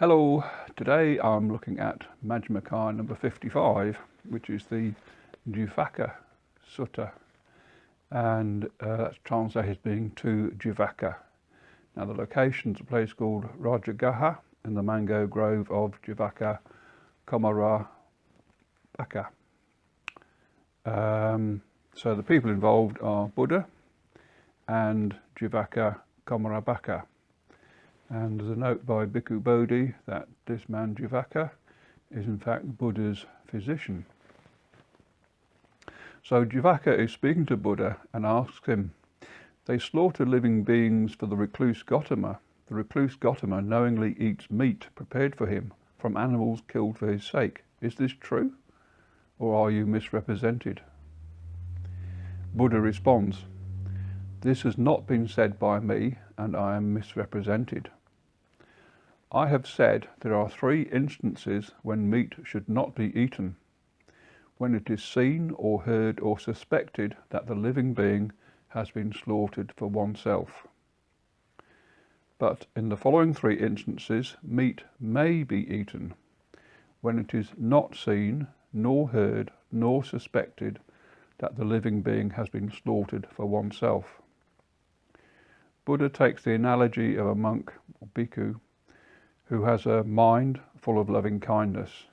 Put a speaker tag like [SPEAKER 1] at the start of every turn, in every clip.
[SPEAKER 1] Hello, today I'm looking at Majjhima Nikaya number 55, which is the Vijaka Sutta, and that's translated as being to Vijaka. Now the location is a place called Rajagaha in the mango grove of Vijaka Komarabaka. So the people involved are Buddha and Vijaka Komarabaka. And there's a note by Bhikkhus Bodhi that this man Vijaka is in fact Buddha's physician. So Vijaka is speaking to Buddha and asks him, they slaughter living beings for the recluse Gautama. The recluse Gautama knowingly eats meat prepared for him from animals killed for his sake. Is this true, or are you misrepresented? Buddha responds, this has not been said by me, and I am misrepresented. I have said there are three instances when meat should not be eaten: when it is seen or heard or suspected that the living being has been slaughtered for oneself. But in the following three instances, meat may be eaten: when it is not seen, nor heard, nor suspected that the living being has been slaughtered for oneself. Buddha takes the analogy of a monk or bhikkhu who has a mind full of loving kindness.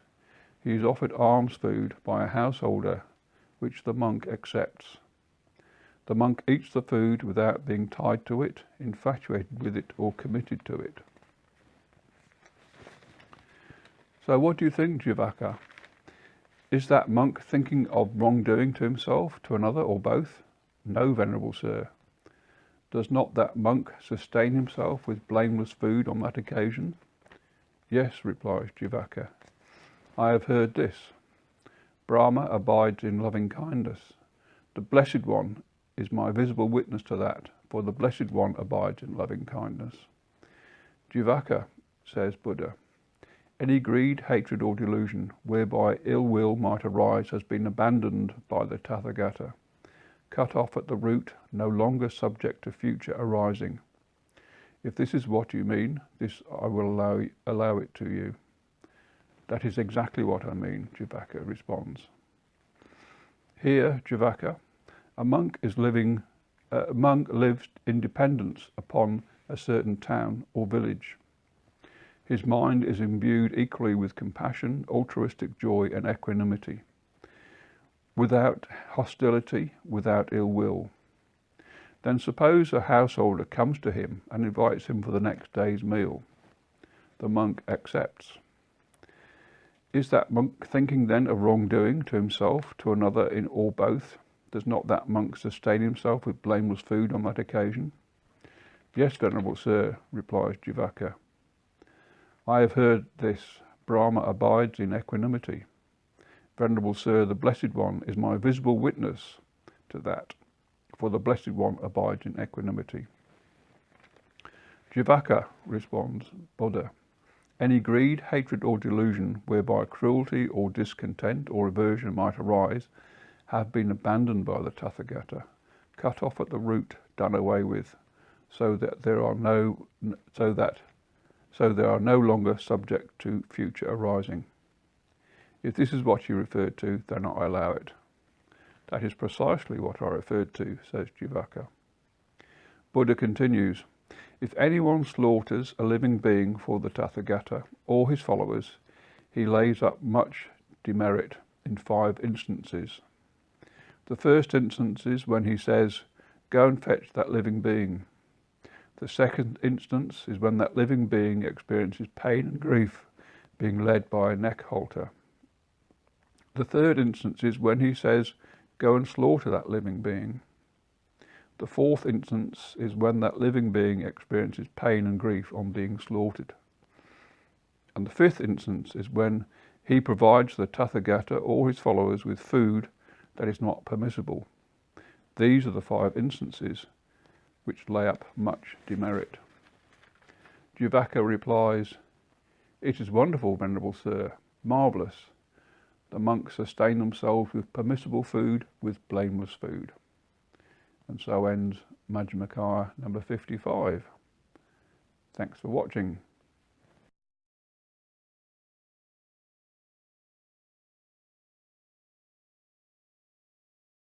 [SPEAKER 1] He is offered alms food by a householder, which the monk accepts. The monk eats the food without being tied to it, infatuated with it, or committed to it. So what do you think, Vijaka? Is that monk thinking of wrongdoing to himself, to another, or both? No, Venerable Sir. Does not that monk sustain himself with blameless food on that occasion? Yes, replies Vijaka. I have heard this. Brahma abides in loving kindness. The Blessed One is my visible witness to that, for the Blessed One abides in loving kindness. Vijaka, says Buddha, any greed, hatred or delusion whereby ill will might arise has been abandoned by the Tathagata, cut off at the root, no longer subject to future arising. If this is what you mean, this I will allow it to you. That is exactly what I mean, Vijaka responds. Here, Vijaka, a monk lives in dependence upon a certain town or village. His mind is imbued equally with compassion, altruistic joy and equanimity, without hostility, without ill will. Then suppose a householder comes to him and invites him for the next day's meal. The monk accepts. Is that monk thinking then of wrongdoing to himself, to another, or both? Does not that monk sustain himself with blameless food on that occasion? Yes, Venerable Sir, replies Vijaka. I have heard this. Brahma abides in equanimity. Venerable Sir, the Blessed One is my visible witness to that, for the Blessed One abides in equanimity. Vijaka, responds Buddha, any greed, hatred or delusion whereby cruelty or discontent or aversion might arise have been abandoned by the Tathagata, cut off at the root, done away with, so they are no longer subject to future arising. If this is what you referred to, then I allow it. That is precisely what I referred to, says Vijaka. Buddha continues, if anyone slaughters a living being for the Tathagata or his followers, he lays up much demerit in 5 instances. The first instance is when he says, go and fetch that living being. The second instance is when that living being experiences pain and grief, being led by a neck halter. The third instance is when he says, go and slaughter that living being. The fourth instance is when that living being experiences pain and grief on being slaughtered. And the fifth instance is when he provides the Tathagata or his followers with food that is not permissible. These are the 5 instances which lay up much demerit. Vijaka replies, it is wonderful, Venerable Sir, marvellous. The monks sustain themselves with permissible food, with blameless food. And so ends Majjhima Nikaya number 55. Thanks for watching.